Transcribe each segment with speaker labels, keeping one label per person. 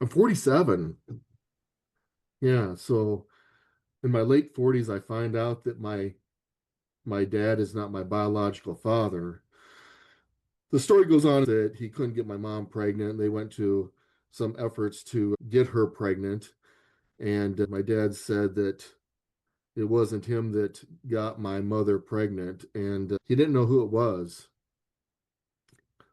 Speaker 1: I'm 47. Yeah, so in my late 40s, I find out that my dad is not my biological father. The story goes on that he couldn't get my mom pregnant. They went to some efforts to get her pregnant, and my dad said that it wasn't him that got my mother pregnant, and he didn't know who it was.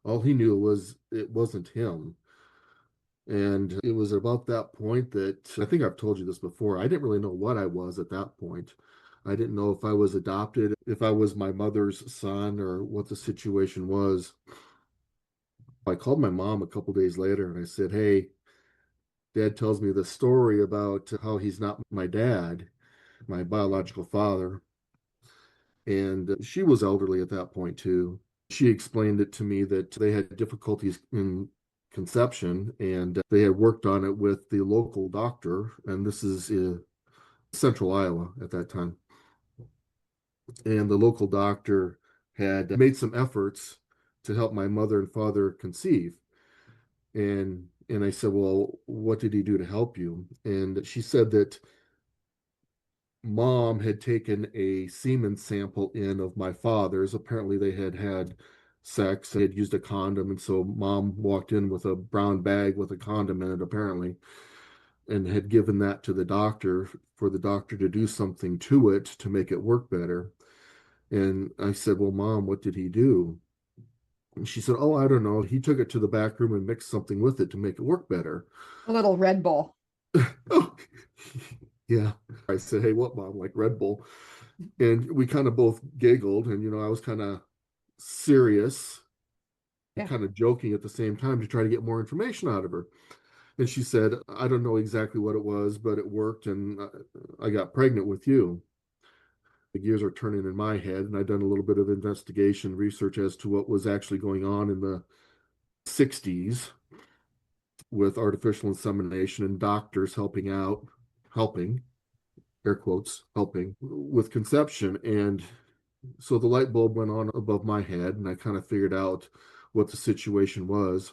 Speaker 1: All he knew was it wasn't him. And it was about that point that I think I've told you this before. I didn't really know what I was at that point. I didn't know if I was adopted, if I was my mother's son, or what the situation was. I called my mom a couple days later and I said, "Hey, Dad tells me the story about how he's not my dad, my biological father." And she was elderly at that point too. She explained it to me that they had difficulties in conception and they had worked on it with the local doctor. And this is central Iowa at that time. And the local doctor had made some efforts to help my mother and father conceive. And I said, "Well, what did he do to help you?" And she said that mom had taken a semen sample in of my father's. Apparently, they had had sex. They had used a condom, and so mom walked in with a brown bag with a condom in it, apparently, and had given that to the doctor for the doctor to do something to it to make it work better. And I said, "Well, Mom, what did he do?" And she said, "Oh, I don't know. He took it to the back room and mixed something with it to make it work better."
Speaker 2: A little Red Bull.
Speaker 1: Oh, yeah. I said, "Hey, what, Mom? Like Red Bull?" And we kind of both giggled. And, I was kind of serious and
Speaker 2: Yeah.
Speaker 1: kind of joking at the same time to try to get more information out of her. And she said, "I don't know exactly what it was, but it worked. And I got pregnant with you." The gears are turning in my head. And I've done a little bit of investigation research as to what was actually going on in the 60s with artificial insemination and doctors helping, air quotes, helping with conception. And so the light bulb went on above my head, and I kind of figured out what the situation was.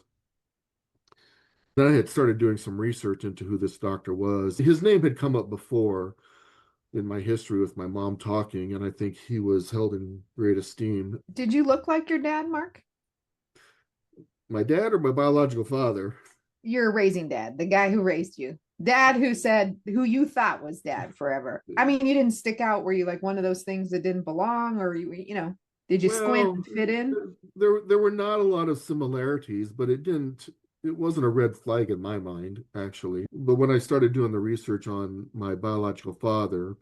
Speaker 1: Then I had started doing some research into who this doctor was. His name had come up before in my history with my mom talking, and I think he was held in great esteem.
Speaker 2: Did you look like your dad, Mark?
Speaker 1: My dad or my biological father?
Speaker 2: Your raising dad, the guy who raised you. Dad who said who you thought was dad forever. I mean, you didn't stick out. Were you like one of those things that didn't belong, or did you squint
Speaker 1: Well,
Speaker 2: and fit in?
Speaker 1: there were not a lot of similarities, but it wasn't a red flag in my mind, actually. But when I started doing the research on my biological father,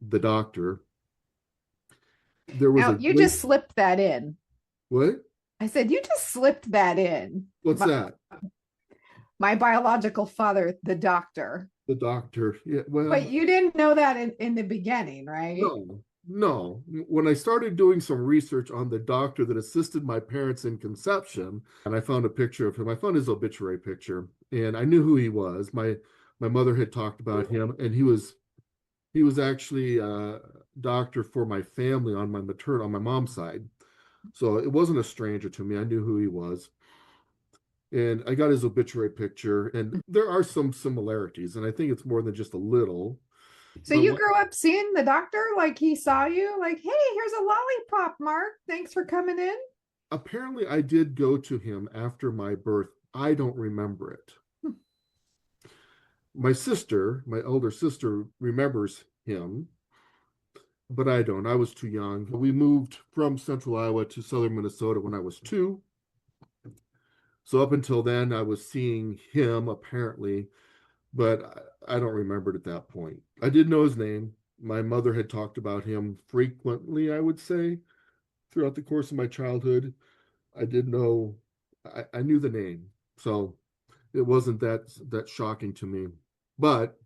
Speaker 1: the doctor, there was a
Speaker 2: Now you
Speaker 1: great,
Speaker 2: just slipped that in.
Speaker 1: what?
Speaker 2: I said, you just slipped that in.
Speaker 1: What's that?
Speaker 2: My biological father, the doctor.
Speaker 1: The doctor. Yeah,
Speaker 2: But
Speaker 1: well,
Speaker 2: you didn't know that in the beginning, right?
Speaker 1: no, no. When I started doing some research on the doctor that assisted my parents in conception, and I found a picture of him, I found his obituary picture, and I knew who he was. My mother had talked about him, and he was actually a doctor for my family on my mom's side. So it wasn't a stranger to me. I knew who he was. And I got his obituary picture, and there are some similarities, and I think it's more than just a little.
Speaker 2: So
Speaker 1: But
Speaker 2: you
Speaker 1: what,
Speaker 2: grew up seeing the doctor, like he saw you, like, hey, here's a lollipop, Mark. Thanks for coming in.
Speaker 1: apparently, I did go to him after my birth. I don't remember it. My sister, my older sister, remembers him, but I don't. I was too young. We moved from central Iowa to southern Minnesota when I was 2. So up until then, I was seeing him apparently, but I don't remember it at that point. I did know his name. My mother had talked about him frequently, I would say, throughout the course of my childhood. I did know, I knew the name. So it wasn't that shocking to me. But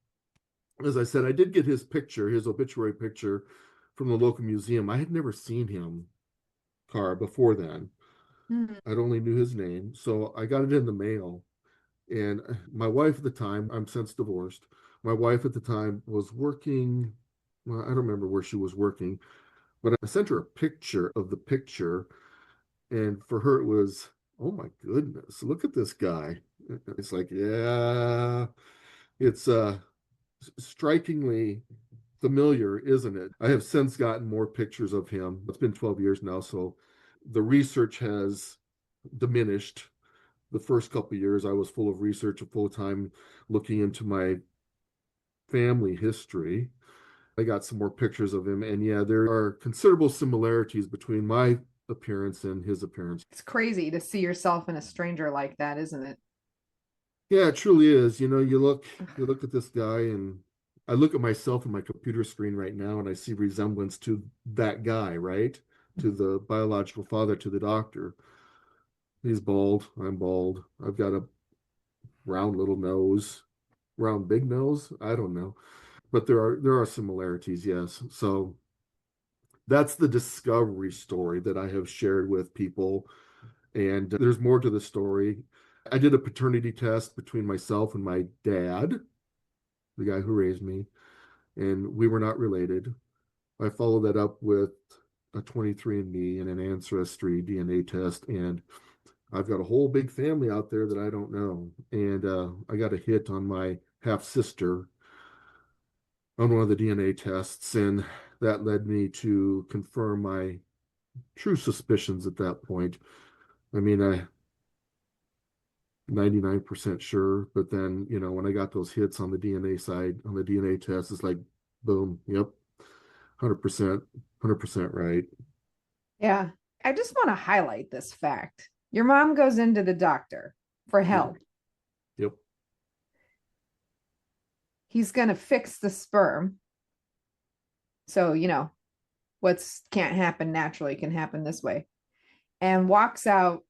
Speaker 1: as I said, I did get his picture, his obituary picture from the local museum. I had never seen him, Car, before then.
Speaker 2: Mhm.
Speaker 1: I'd only knew his name. So I got it in the mail. And my wife at the time, I'm since divorced. My wife at the time was working. Well, I don't remember where she was working, but I sent her a picture of the picture. And for her, it was, "Oh my goodness, look at this guy." It's like, yeah, it's strikingly familiar, isn't it? I have since gotten more pictures of him. It's been 12 years now, so the research has diminished. The first couple of years, I was full of research and full time looking into my family history. I got some more pictures of him, and yeah, there are considerable similarities between my appearance and his appearance.
Speaker 2: It's crazy to see yourself in a stranger like that, isn't it?
Speaker 1: Yeah, it truly is. You look at this guy, and I look at myself in my computer screen right now, and I see resemblance to that guy, right? To the biological father, to the doctor. He's bald. I'm bald. I've got a round little nose, round big nose. I don't know, but there are similarities, yes. So that's the discovery story that I have shared with people, and there's more to the story. I did a paternity test between myself and my dad, the guy who raised me, and we were not related. I followed that up with a 23andMe and an ancestry DNA test, and I've got a whole big family out there that I don't know. And I got a hit on my half sister on one of the DNA tests, and that led me to confirm my true suspicions at that point. I mean, I 99% sure, but then, when I got those hits on the DNA side, on the DNA test, it's like, boom, yep, 100%, 100% right.
Speaker 2: Yeah. I just want to highlight this fact. Your mom goes into the doctor for
Speaker 1: Yep,
Speaker 2: help.
Speaker 1: yep,
Speaker 2: He's going to fix the sperm. So, what's can't happen naturally can happen this way. And walks out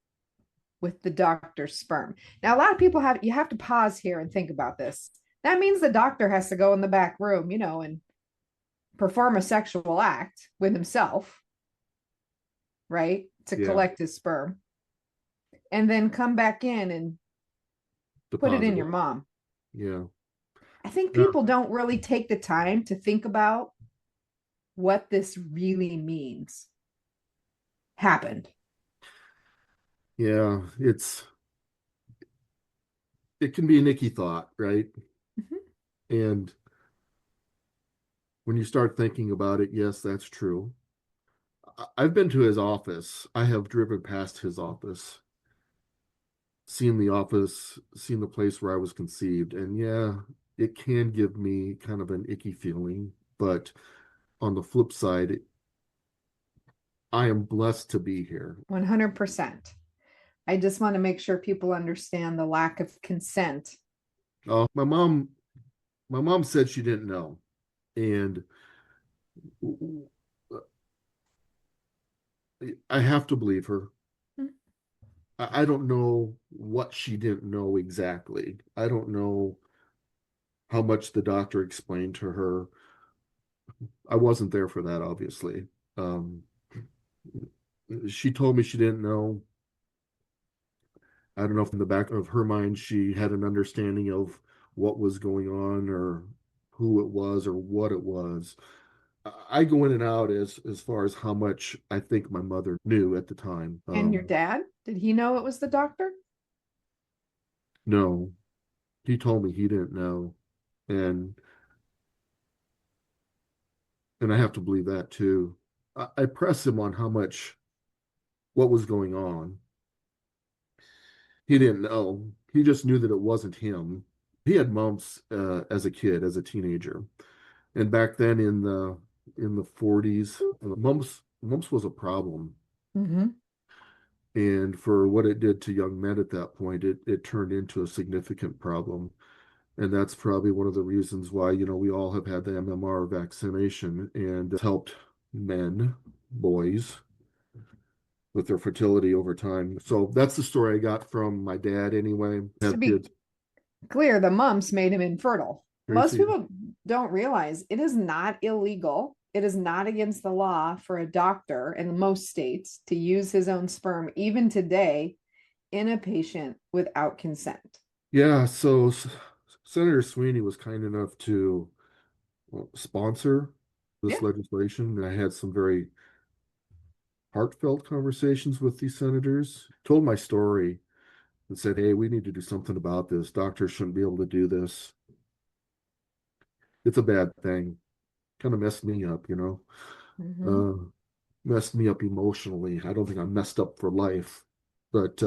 Speaker 2: with the doctor's sperm. Now, a lot of people you have to pause here and think about this. That means the doctor has to go in the back room, and perform a sexual act with himself, right? To
Speaker 1: yeah,
Speaker 2: collect his sperm and then come back in and put it in
Speaker 1: deposit
Speaker 2: your
Speaker 1: it.
Speaker 2: mom.
Speaker 1: Yeah.
Speaker 2: I think
Speaker 1: Yeah.
Speaker 2: people don't really take the time to think about what this really means happened.
Speaker 1: Yeah, it can be an icky thought, right?
Speaker 2: Mhm.
Speaker 1: And when you start thinking about it, yes, that's true. I've been to his office. I have driven past his office, seen the office, seen the place where I was conceived, and yeah, it can give me kind of an icky feeling. But on the flip side, I am blessed to be here.
Speaker 2: 100%. I just want to make sure people understand the lack of consent.
Speaker 1: My mom said she didn't know, and I have to believe her. I don't know what she didn't know exactly. I don't know how much the doctor explained to her. I wasn't there for that, obviously. Um, she told me she didn't know. I don't know if in the back of her mind she had an understanding of what was going on or who it was or what it was. I go in and out as far as how much I think my mother knew at the time.
Speaker 2: And your dad, did he know it was the doctor?
Speaker 1: No, he told me he didn't know, and I have to believe that too. I press him on how much what was going on. He didn't know. He just knew that it wasn't him. He had mumps as a kid, as a teenager, and back then in the 40s, mumps was a problem.
Speaker 2: Mm-hmm.
Speaker 1: And for what it did to young men at that point, it turned into a significant problem. And that's probably one of the reasons why, we all have had the MMR vaccination and it's helped men, boys, with their fertility over time. So that's the story I got from my dad anyway.
Speaker 2: To
Speaker 1: Have
Speaker 2: be
Speaker 1: kids.
Speaker 2: clear, the mumps made him infertile. Most
Speaker 1: Tracy.
Speaker 2: people don't realize it is not illegal. It is not against the law for a doctor in most states to use his own sperm, even today, in a patient without consent.
Speaker 1: Yeah, so Senator Sweeney was kind enough to sponsor this
Speaker 2: Yeah.
Speaker 1: legislation. And I had some very heartfelt conversations with these senators. Told my story, and said, "Hey, we need to do something about this. Doctors shouldn't be able to do this. It's a bad thing." Kind of messed me up,
Speaker 2: Hmm.
Speaker 1: uh, messed me up emotionally. I don't think I'm messed up for life, but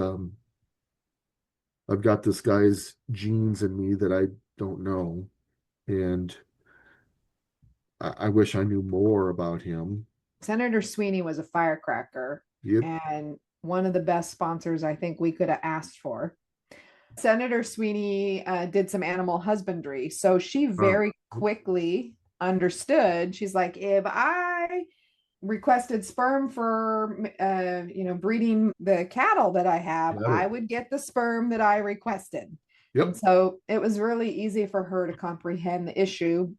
Speaker 1: I've got this guy's genes in me that I don't know, and I wish I knew more about him.
Speaker 2: Senator Sweeney was a firecracker
Speaker 1: Yep.
Speaker 2: and one of the best sponsors I think we could have asked for. Senator Sweeney did some animal husbandry. So she
Speaker 1: Uh,
Speaker 2: very quickly understood. She's like, if I requested sperm for breeding the cattle that I have, I would get the sperm that I requested. And
Speaker 1: yep.
Speaker 2: so it was really easy for her to comprehend the issue,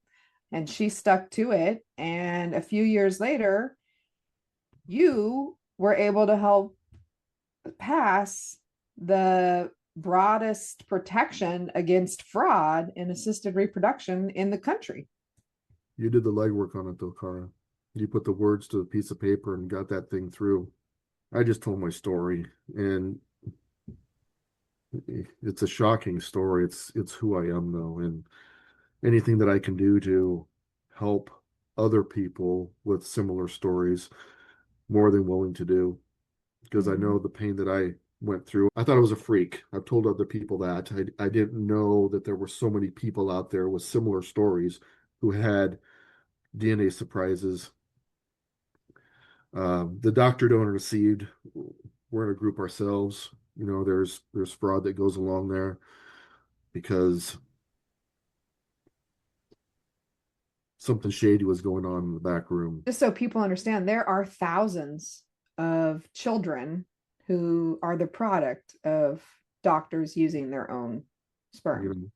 Speaker 2: and she stuck to it. And a few years later, you were able to help pass the broadest protection against fraud in assisted reproduction in the country.
Speaker 1: You did the legwork on it though, Cara. You put the words to a piece of paper and got that thing through. I just told my story, and it's a shocking story. It's who I am though, and anything that I can do to help other people with similar stories, more than willing to do, because I
Speaker 2: Mhm.
Speaker 1: know the pain that I went through. I thought I was a freak. I've told other people that. I didn't know that there were so many people out there with similar stories who had DNA surprises. The doctor donor received. We're in a group ourselves. There's fraud that goes along there because something shady was going on in the back room.
Speaker 2: Just so people understand, there are thousands of children who are the product of doctors using their own
Speaker 1: You
Speaker 2: sperm.
Speaker 1: know,